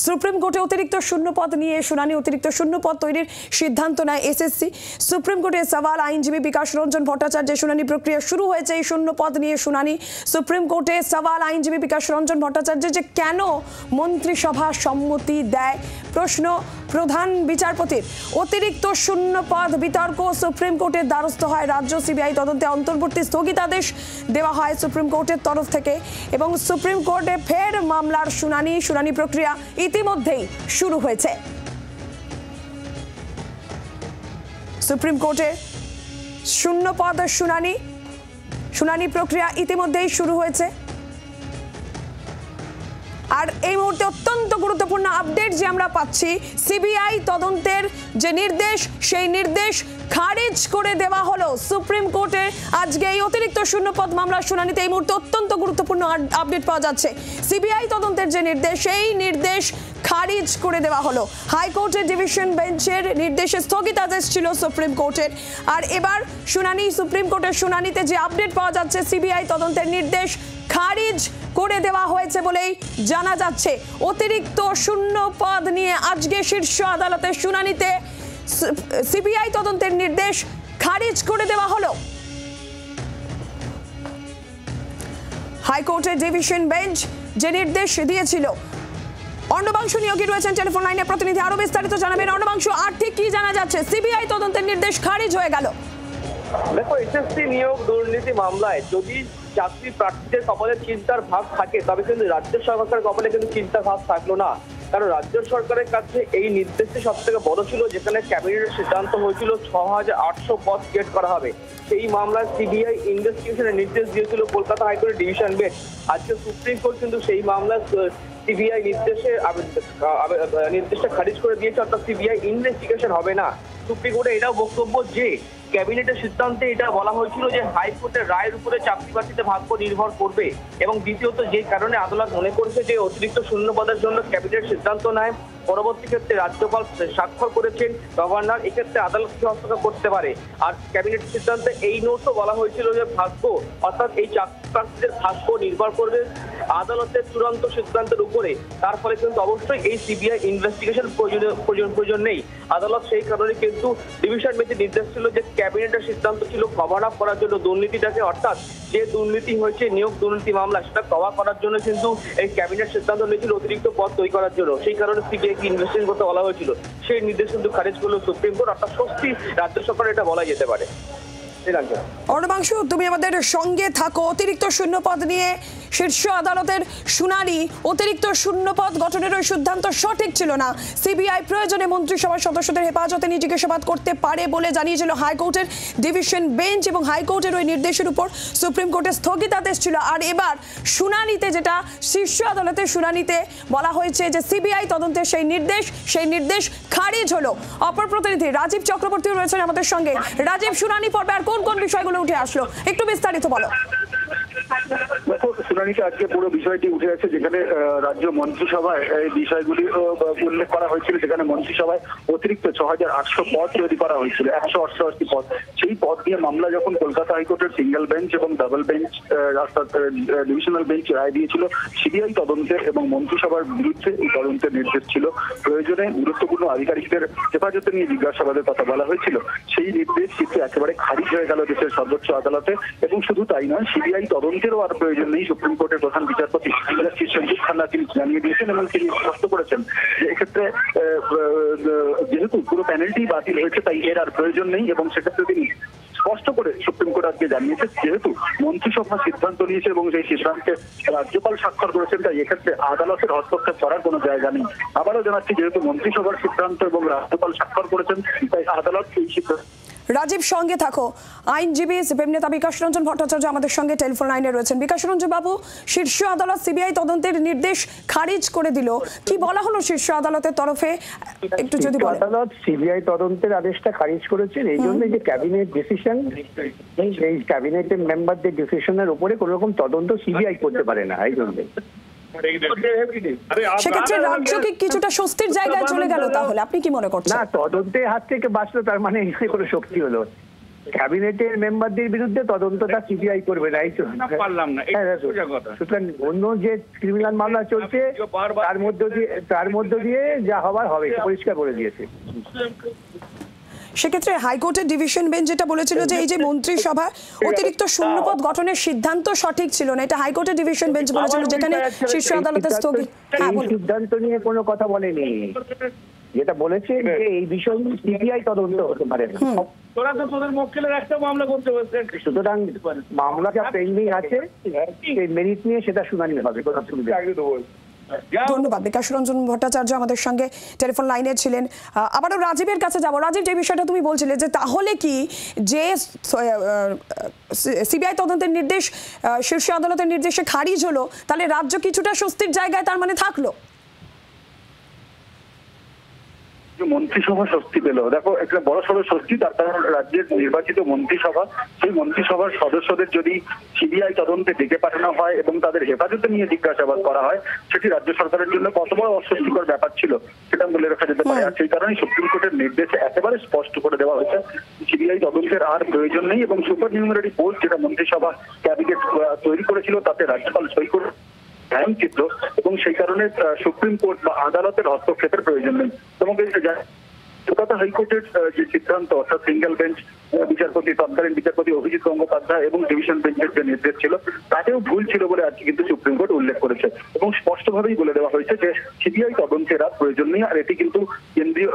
Supreme কোর্টে অতিরিক্ত শূন্য পদ নিয়ে শুনানি, অতিরিক্ত শূন্য পদ তৈরির সিদ্ধান্ত নেয় এসএসসি। সুপ্রিম কোর্টে সওয়াল আইনজীবী বিকাশ রঞ্জন ভট্টাচার্যের শুনানি প্রক্রিয়া শুরু হয়েছে এই শূন্য পদ নিয়ে শুনানি। সুপ্রিম কোর্টে সওয়াল আইনজীবী বিকাশ রঞ্জন ভট্টাচার্য যে কেন মন্ত্রিসভা সম্মতি দেয়, প্রশ্ন প্রধান বিচারপতির। অতিরিক্ত শূন্য পদ বিতর্ক, সুপ্রিম কোর্টের দ্বারস্থ হয় রাজ্য। সিবিআই তদন্তে অন্তর্বর্তী স্থগিতাদেশ দেওয়া হয় সুপ্রিম কোর্টের তরফ থেকে এবং সুপ্রিম কোর্টে ফের মামলার শুনানি প্রক্রিয়া ইতিমধ্যেই শুরু হয়েছে। সুপ্রিম কোর্টে শূন্য পদ শুনানি প্রক্রিয়া ইতিমধ্যেই শুরু হয়েছে। আর এই মুহূর্তে অত্যন্ত গুরুত্বপূর্ণ আপডেট যে আমরা পাচ্ছি, সিবিআই তদন্তের যে নির্দেশ, সেই নির্দেশ খারিজ করে দেওয়া হলো সুপ্রিম কোর্টে। আজকে এই অতিরিক্ত শূন্যপদ মামলার শুনানিতে এই মুহূর্তে অত্যন্ত গুরুত্বপূর্ণ আপডেট পাওয়া যাচ্ছে। সিবিআই তদন্তের যে নির্দেশ, সেই নির্দেশ খারিজ করে দেওয়া হলো। হাইকোর্টের ডিভিশন বেঞ্চের নির্দেশে স্থগিতাদেশ ছিল সুপ্রিম কোর্টের। আর এবার সুপ্রিম কোর্টের শুনানিতে যে আপডেট পাওয়া যাচ্ছে, সিবিআই তদন্তের নির্দেশ খারিজ করে দেওয়া হয়েছে বলেই জানা যাচ্ছে। অতিরিক্ত শূন্য পদ নিয়ে আজকে শীর্ষ আদালতের শুনানিতে সিবিআই তদন্তের নির্দেশ খারিজ করে দেওয়া হলো। হাইকোর্টের ডিভিশন বেঞ্চ যে নির্দেশ দিয়েছিল। অর্ণবাংশু নিয়োগী রয়েছেন টেলিফোন লাইনে, প্রতিনিধি আরো বিস্তারিত জানাবেন। অর্ণবাংশু, আর ঠিক কি জানা যাচ্ছে? সিবিআই তদন্তের নির্দেশ খারিজ হয়ে গেল। দেখো, এসএসসি নিয়োগ দুর্নীতি মামলায় যদি চাকরি প্রার্থীদের কপালে চিন্তার ভাগ থাকে, তবে কিন্তু রাজ্য সরকারের কপালে কিন্তু চিন্তার ভাগ থাকলো না। কারণ রাজ্য সরকারের কাছে এই নির্দেশটি সব থেকে বড় ছিল, যেখানে ক্যাবিনেটের সিদ্ধান্ত হয়েছিল 6800 পদ ক্রিয়েট করা হবে। সেই মামলায় সিবিআই ইনভেস্টিগেশনের নির্দেশ দিয়েছিল কলকাতা হাইকোর্টের ডিভিশন বেঞ্চ। আজকে সুপ্রিম কোর্ট কিন্তু সেই মামলার সিবিআই নির্দেশটা খারিজ করে দিয়েছে, অর্থাৎ সিবিআই ইনভেস্টিগেশন হবে না। সুপ্রিম কোর্টে এটাও বক্তব্য যে ক্যাবিনেটের সিদ্ধান্তে এটা বলা হয়েছিল যে হাইকোর্টের রায়ের উপরে চাকরি প্রার্থীদের ভাগ্য নির্ভর করবে, এবং দ্বিতীয়ত যে কারণে আদালত মনে করছে যে অতিরিক্ত শূন্য পদের জন্য ক্যাবিনেট সিদ্ধান্ত নেয়, পরবর্তী ক্ষেত্রে রাজ্যপাল স্বাক্ষর করেছেন, গভর্নর এক্ষেত্রে আদালতকে হস্তক্ষেপ করতে পারে। আর ক্যাবিনেট সিদ্ধান্তে এই নোটও বলা হয়েছিল যে ভাগ্য, অর্থাৎ এই চাকরি প্রার্থীদের ভাগ্য নির্ভর করবে আদালতের চূড়ান্ত সিদ্ধান্তের উপরে। তার ফলে কিন্তু অবশ্যই এই সিবিআই ইনভেস্টিগেশন প্রয়োজন নেই। আদালত সেই কারণে কিন্তু ডিভিশন বেঞ্চের নির্দেশ ছিল যে ক্যাবিনেটের সিদ্ধান্ত ছিল কভার আপ করার জন্য দুর্নীতিটাকে, অর্থাৎ যে দুর্নীতি হয়েছে নিয়োগ দুর্নীতি মামলা, সেটা কভার করার জন্য কিন্তু এই ক্যাবিনেট সিদ্ধান্ত নিয়েছিল অতিরিক্ত পদ তৈরি করার জন্য। সেই কারণে সিবিআইকে ইনভেস্টিগেশন করতে বলা হয়েছিল। সেই নির্দেশ কিন্তু খারিজ করলো সুপ্রিম কোর্ট, অর্থাৎ স্বস্তি রাজ্য সরকার, এটা বলা যেতে পারে। অর্ণবাংশু, তুমি আমাদের সঙ্গে থাকো। অতিরিক্ত শূন্য পদ নিয়ে শীর্ষ আদালতের শুনানি, অতিরিক্ত শূন্য পদ গঠনের ওই সিদ্ধান্ত সঠিক ছিল না। সিবিআই প্রয়োজনে মন্ত্রিসভার সদস্যদের হেফাজতে নিয়ে জিজ্ঞাসাবাদ করতে পারে বলে জানিয়েছিল হাইকোর্টের ডিভিশন বেঞ্চ, এবং হাইকোর্টের ওই নির্দেশের উপর সুপ্রিম কোর্টের স্থগিতাদেশ ছিল। আর এবার শুনানিতে, যেটা শীর্ষ আদালতের শুনানিতে বলা হয়েছে যে সিবিআই তদন্তের সেই নির্দেশ খারিজ হলো। অপর প্রতিনিধি রাজীব চক্রবর্তী রয়েছেন আমাদের সঙ্গে। রাজীব, শুনানি পর্বে আর কোন কোন বিষয়গুলো উঠে আসলো, একটু বিস্তারিত বলো। দেখো, শুনানিতে আজকে পুরো বিষয়টি উঠে আছে, যেখানে রাজ্য মন্ত্রিসভায় এই বিষয়গুলি উল্লেখ করা হয়েছিল, যেখানে মন্ত্রিসভায় অতিরিক্ত 6800 পদ তৈরি করা হয়েছিল, 188 পদ। সেই পদ নিয়ে মামলা যখন কলকাতা হাইকোর্টের সিঙ্গেল বেঞ্চ এবং ডাবল বেঞ্চ অর্থাৎ ডিভিশনাল বেঞ্চ রায় দিয়েছিল, সিবিআই তদন্তের এবং মন্ত্রিসভার বিরুদ্ধে এই তদন্তের নির্দেশ ছিল। প্রয়োজনে গুরুত্বপূর্ণ আধিকারিকদের হেফাজতে নিয়ে জিজ্ঞাসাবাদের কথা বলা হয়েছিল। সেই নির্দেশ কিন্তু একেবারে খারিজ হয়ে গেল দেশের সর্বোচ্চ আদালতে। এবং শুধু তাই নয়, সিবিআই তদন্তেরও আর প্রয়োজন নেই। সুপ্রিম কোর্টের প্রধান বিচারপতি সঞ্জীব খান্না তিনি জানিয়ে দিয়েছেন এবং তিনি স্পষ্ট করেছেন যে এক্ষেত্রে যেহেতু পুরো প্যানেলটি বাতিল হয়েছে, তাই এর আর প্রয়োজন নেই। এবং সেক্ষেত্রে তিনি স্পষ্ট করে সুপ্রিম কোর্ট আজকে জানিয়েছে, যেহেতু মন্ত্রিসভা সিদ্ধান্ত নিয়েছে এবং সেই সিদ্ধান্তে রাজ্যপাল স্বাক্ষর করেছেন, তাই এক্ষেত্রে আদালতের হস্তক্ষেপ করার কোনো জায়গা নেই। আবারও জানাচ্ছি, যেহেতু মন্ত্রিসভার সিদ্ধান্ত এবং রাজ্যপাল স্বাক্ষর করেছেন, তাই আদালত এই সিদ্ধান্ত। রাজীব, সঙ্গে থাকো। আইনজীবী সিপিএম নেতা বিকাশ রঞ্জন ভট্টাচার্য আমাদের সঙ্গে টেলিফোন লাইনে রয়েছেন। বিকাশ রঞ্জন বাবু, শীর্ষ আদালত সিবিআই তদন্তের নির্দেশ খারিজ করে দিল, কি বলা হলো শীর্ষ আদালতের তরফে, একটু যদি বলেন। আদালত সিবিআই তদন্তের আদেশটা খারিজ করেছেন এই জন্য যে ক্যাবিনেট ডিসিশন, এই ক্যাবিনেটের মেম্বারদের ডিসিশনের উপরে কোনো রকম তদন্ত সিবিআই করতে পারে না। এই জন্য সেক্ষেত্রে রাজ্য কি কিছুটা স্বস্তির জায়গায় চলে গেল? তাহলে আপনি কি মনে করছেন? না, তদন্তের হাত থেকে বাঁচলো, তার মানে কোনো শক্তি হলো। ক্যাবিনেটের মেম্বারদের বিরুদ্ধে তদন্তটা সিবিআই করবে না, এই তো পারলাম না, সুতরাং অন্য যে ক্রিমিনাল মামলা চলছে তার মধ্য দিয়ে যা হবার হবে পরিষ্কার করে দিয়েছে। সেক্ষেত্রে হাইকোর্টের ডিভিশন বেঞ্চ যেটা বলেছিল যে এই যে মন্ত্রিসভা অতিরিক্ত শূন্যপদ গঠনের সিদ্ধান্ত সঠিক ছিল না, এটা হাইকোর্টের ডিভিশন বেঞ্চ বলেছিল, যেখানে শীর্ষ আদালতের স্থগিত। হ্যাঁ, বলুন। সিদ্ধান্ত নিয়ে কোনো কথা বলেনি, যেটা বলেছে যে এই বিষয় সিবিআই তদন্ত হতে পারে। তোরা তো তোদের মক্কেলের একটা মামলা করতে পারছিস, সুতরাং মামলা যা পেন্ডিং আছে সেই মেরিট নিয়ে সেটা শুনানি হবে। ধন্যবাদ। বিকাশ রঞ্জন ভট্টাচার্য আমাদের সঙ্গে টেলিফোন লাইনে ছিলেন। আবারও রাজীবের কাছে যাব। রাজীব, যে বিষয়টা তুমি বলছিলে যে তাহলে কি যে সিবিআই তদন্তের নির্দেশ শীর্ষ আদালতের নির্দেশে খারিজ হলো, তাহলে রাজ্য কিছুটা স্বস্তির জায়গায় তার মানে থাকলো? মন্ত্রিসভা স্বস্তি পেল, দেখো একটা বড় সড় স্বস্তি, তার কারণ রাজ্যের নির্বাচিত মন্ত্রিসভা, সেই মন্ত্রিসভার সদস্যদের যদি সিবিআই তদন্তে ডেকে পাঠানো হয় এবং তাদের হেফাজতে নিয়ে জিজ্ঞাসাবাদ করা হয়, সেটি রাজ্য সরকারের জন্য কত বড় অস্বস্তিকর ব্যাপার ছিল সেটা বলে রাখা যেতে পারে। আর সেই কারণেই সুপ্রিম কোর্টের নির্দেশে একেবারে স্পষ্ট করে দেওয়া হয়েছে সিবিআই তদন্তের আর প্রয়োজন নেই এবং সুপার নিউমারি পোস্ট যেটা মন্ত্রিসভা ক্যাবিনেট তৈরি করেছিল তাতে রাজ্যপাল সই করে চিত্র, এবং সেই কারণে সুপ্রিম কোর্ট বা আদালতের হস্তক্ষেপের প্রয়োজন নেই। তোমাকে কলকাতা হাইকোর্টের যে সিদ্ধান্ত, অর্থাৎ সিঙ্গেল বেঞ্চ বিচারপতি, তৎকালীন বিচারপতি অভিজিৎ গঙ্গোপাধ্যায় এবং ডিভিশন বেঞ্চের যে নির্দেশ ছিল তাতেও ভুল ছিল বলে আজকে কিন্তু সুপ্রিম কোর্ট উল্লেখ করেছে এবং স্পষ্টভাবেই বলে দেওয়া হয়েছে যে সিবিআই তদন্তের আর প্রয়োজন নেই। আর এটি কিন্তু কেন্দ্রীয়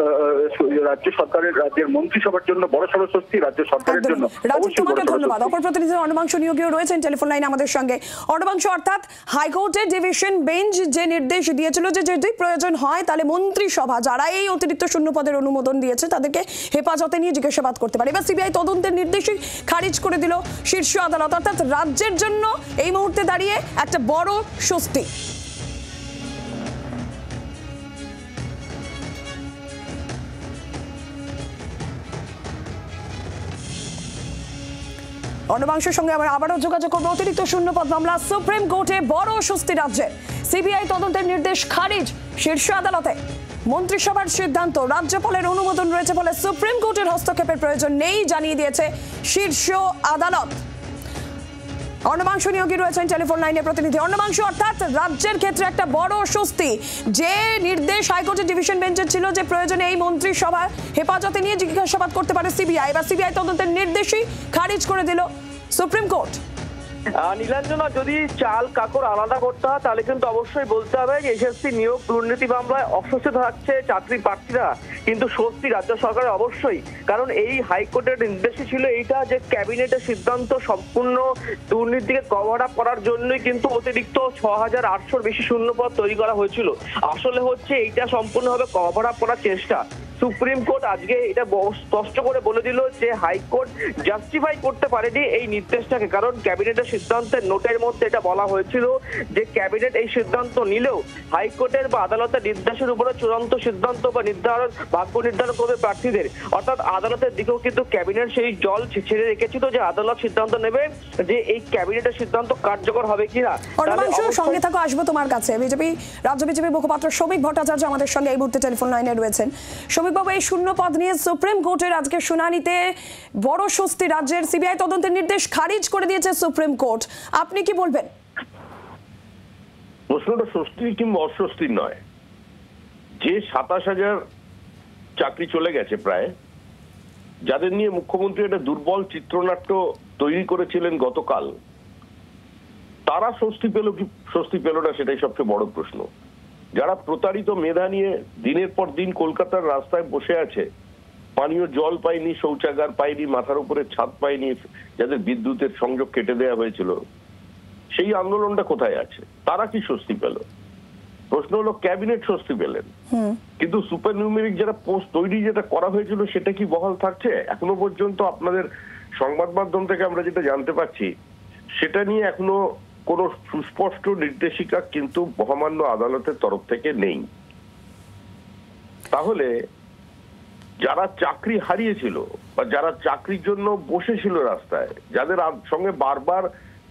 রাজ্য সরকারের, রাজ্যের মন্ত্রিসভার জন্য বড় সড় স্বস্তি, রাজ্য সরকারের জন্য। রাজীব, তোমাকে ধন্যবাদ। অপর প্রতিনিধি অর্ণবাংশ নিয়োগীও রয়েছেন টেলিফোন লাইনে আমাদের সঙ্গে। অর্ণবাংশ, অর্থাৎ হাইকোর্টের ডিভিশন বেঞ্চ যে নির্দেশ দিয়েছিল যে যদি প্রয়োজন হয় তাহলে মন্ত্রিসভা যারা এই অতিরিক্ত শূন্য পদের অনুমোদন দিয়েছে তাদেরকে হেফাজতে নিয়ে জিজ্ঞাসাবাদ করতে পারে। এবার সিবিআই তদন্তের নির্দেশই খারিজ করে দিল শীর্ষ আদালত, অর্থাৎ রাজ্যের জন্য এই মুহূর্তে দাঁড়িয়ে একটা বড় স্বস্তি। অর্ণবাংশের সঙ্গে আমরা আবারও যোগাযোগ করবো। অতিরিক্ত শূন্যপদ মামলা সুপ্রিম কোর্টে বড় স্বস্তি রাজ্যে, সিবিআই তদন্তের নির্দেশ খারিজ শীর্ষ আদালতে, মন্ত্রিসভার সিদ্ধান্ত রাজ্যপালের অনুমোদন রয়েছে বলে সুপ্রিম কোর্টের হস্তক্ষেপের প্রয়োজন নেই জানিয়ে দিয়েছে শীর্ষ আদালত। অর্ণবাংশ নিয়োগী রয়েছেন টেলিফোন লাইনে প্রতিনিধি। অর্ণবাংশ, অর্থাৎ রাজ্যের ক্ষেত্রে একটা বড় স্বস্তি, যে নির্দেশ হাইকোর্টের ডিভিশন বেঞ্চের ছিল যে প্রয়োজনে এই মন্ত্রিসভা হেফাজতে নিয়ে জিজ্ঞাসাবাদ করতে পারে সিবিআই, এবার সিবিআই তদন্তের নির্দেশই খারিজ করে দিল সুপ্রিম কোর্ট। নীলাঞ্জনা, যদি চাল কাকর আলাদা করতে হয় তাহলে কিন্তু অবশ্যই বলতে হবে যে এসএসসি নিয়োগ দুর্নীতি মামলায় অস্বস্তি থাকছে ছাত্রী প্রার্থীরা, কিন্তু স্বস্তি রাজ্য সরকারের অবশ্যই, কারণ এই হাইকোর্টের নির্দেশই ছিল এইটা যে ক্যাবিনেটের সিদ্ধান্ত সম্পূর্ণ দুর্নীতিকে কভার আপ করার জন্যই কিন্তু অতিরিক্ত ৬,৮০০ বেশি শূন্যপদ তৈরি করা হয়েছিল। আসলে হচ্ছে এইটা সম্পূর্ণভাবে কভার আপ করার চেষ্টা। সুপ্রিম কোর্ট আজকে এটা স্পষ্ট করে বলে দিল যে হাইকোর্ট জাস্টিফাই করতে পারেনি এই নির্দেশটাকে, কারণ ক্যাবিনেটের সিদ্ধান্তের নোটের মধ্যে এটা বলা হয়েছিল যে ক্যাবিনেট এই সিদ্ধান্ত নিলেও হাইকোর্টের বা আদালতের নির্দেশের উপরে চূড়ান্ত সিদ্ধান্ত বা ভাগ্য নির্ধারণ করবে প্রার্থীদের, অর্থাৎ আদালতের দিকেও কিন্তু ক্যাবিনেট সেই জল ছেড়ে রেখেছিল যে আদালত সিদ্ধান্ত নেবে যে এই ক্যাবিনেটের সিদ্ধান্ত কার্যকর হবে কিনা। সঙ্গে থাকো, আসবো তোমার কাছে। রাজ্য বিজেপি মুখপাত্র শ্রমিক ভট্টাচার্য আমাদের সঙ্গে এই মুহূর্তে টেলিফোন লাইনে রয়েছেন। বাবু, এই শূন্য পদ নিয়ে সুপ্রিম কোর্টের আজকে শুনানিতে বড় স্বস্তি রাজ্যের, সিবিআই তদন্তের নির্দেশ খারিজ করে দিয়েছে সুপ্রিম কোর্ট, আপনি কি বলবেন? প্রশ্নটা স্বস্তি কিংবা অস্বস্তির নয়, যে ২৭,০০০ চাকরি চলে গেছে প্রায়, যাদের নিয়ে মুখ্যমন্ত্রী একটা দুর্বল চিত্রনাট্য তৈরি করেছিলেন গতকাল, তারা স্বস্তি পেল কি স্বস্তি পেল না সেটাই সবচেয়ে বড় প্রশ্ন। যারা প্রতারিত মেধা নিয়ে দিনের পর দিন কলকাতার রাস্তায় বসে আছে, পানীয় জল পায়নি, শৌচাগার পায়নি, মাথার উপরে ছাদ পায়নি, যাদের বিদ্যুতের সংযোগ কেটে দেওয়া হয়েছিল, সেই আন্দোলনটা কোথায় আছে? তারা কি স্বস্তি পেল? প্রশ্ন হলো ক্যাবিনেট স্বস্তি পেলেন, কিন্তু সুপার নিউমেরিক যারা পোস্ট তৈরি যেটা করা হয়েছিল সেটা কি বহাল থাকছে? এখনো পর্যন্ত আপনাদের সংবাদ মাধ্যম থেকে আমরা যেটা জানতে পারছি সেটা নিয়ে এখনো কোনো সুস্পষ্ট নির্দেশিকা কিন্তু মহামান্য আদালতের তরফ থেকে নেই। তাহলে যারা চাকরি হারিয়েছিল বা যারা চাকরির জন্য বসেছিল রাস্তায়, যাদের সঙ্গে বারবার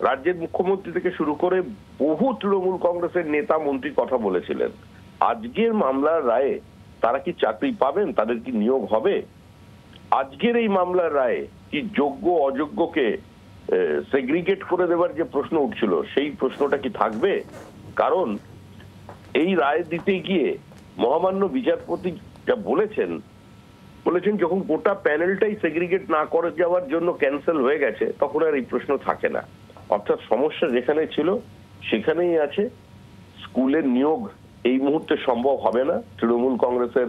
রাজ্যের মুখ্যমন্ত্রী থেকে শুরু করে বহু তৃণমূল কংগ্রেসের নেতা মন্ত্রী কথা বলেছিলেন, আজকের মামলার রায়ে তারা কি চাকরি পাবেন? তাদের কি নিয়োগ হবে? আজকের এই মামলার রায়ে কি যোগ্য অযোগ্যকে সেগ্রিগেট করে দেওয়ার যে প্রশ্ন উঠছিল সেই প্রশ্নটা কি থাকবে? কারণ এই রায় দিতে গিয়ে মহামান্য বিচারপতি যা বলেছেন যখন গোটা প্যানেলটাই সেগ্রিগেট না করে যাওয়ার জন্য ক্যান্সেল হয়ে গেছে তখন আর এই প্রশ্ন থাকে না। অর্থাৎ সমস্যা যেখানে ছিল সেখানেই আছে। স্কুলের নিয়োগ এই মুহূর্তে সম্ভব হবে না, তৃণমূল কংগ্রেসের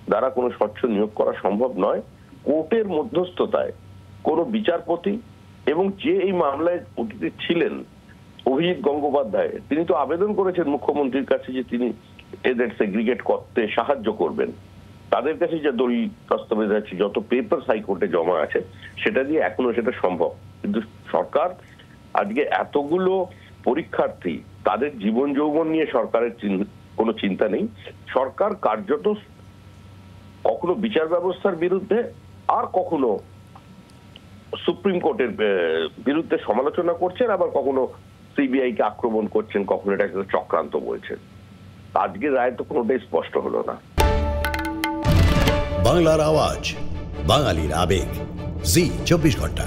দ্বারা কোনো স্বচ্ছ নিয়োগ করা সম্ভব নয়। কোর্টের মধ্যস্থতায় কোনো বিচারপতি এবং যে এই মামলায় উপস্থিত ছিলেন অভিজিৎ গঙ্গোপাধ্যায়, তিনি তো আবেদন করেছেন মুখ্যমন্ত্রীর কাছে যে তিনি এদের সেগ্রিগেট করতে সাহায্য করবেন। তাদের কাছে যে দলিল দস্তাবেজ আছে, যত পেপার হাইকোর্টে জমা আছে, সেটা দিয়ে এখনো সেটা সম্ভব। কিন্তু সরকার আজকে এতগুলো পরীক্ষার্থী, তাদের জীবন যৌবন নিয়ে সরকারের কোনো চিন্তা নেই। সরকার কার্যত কখনো বিচার ব্যবস্থার বিরুদ্ধে আর কখনো সুপ্রিম কোর্টের বিরুদ্ধে সমালোচনা করছেন, আবার কখনো সিবিআই কে আক্রমণ করছেন, কখনো এটাকে চক্রান্ত বলছেন। আজকের রায় তো কোনোটাই স্পষ্ট হলো না। বাংলার আওয়াজ, বাঙালির আবেগ, জি 24 ঘন্টা।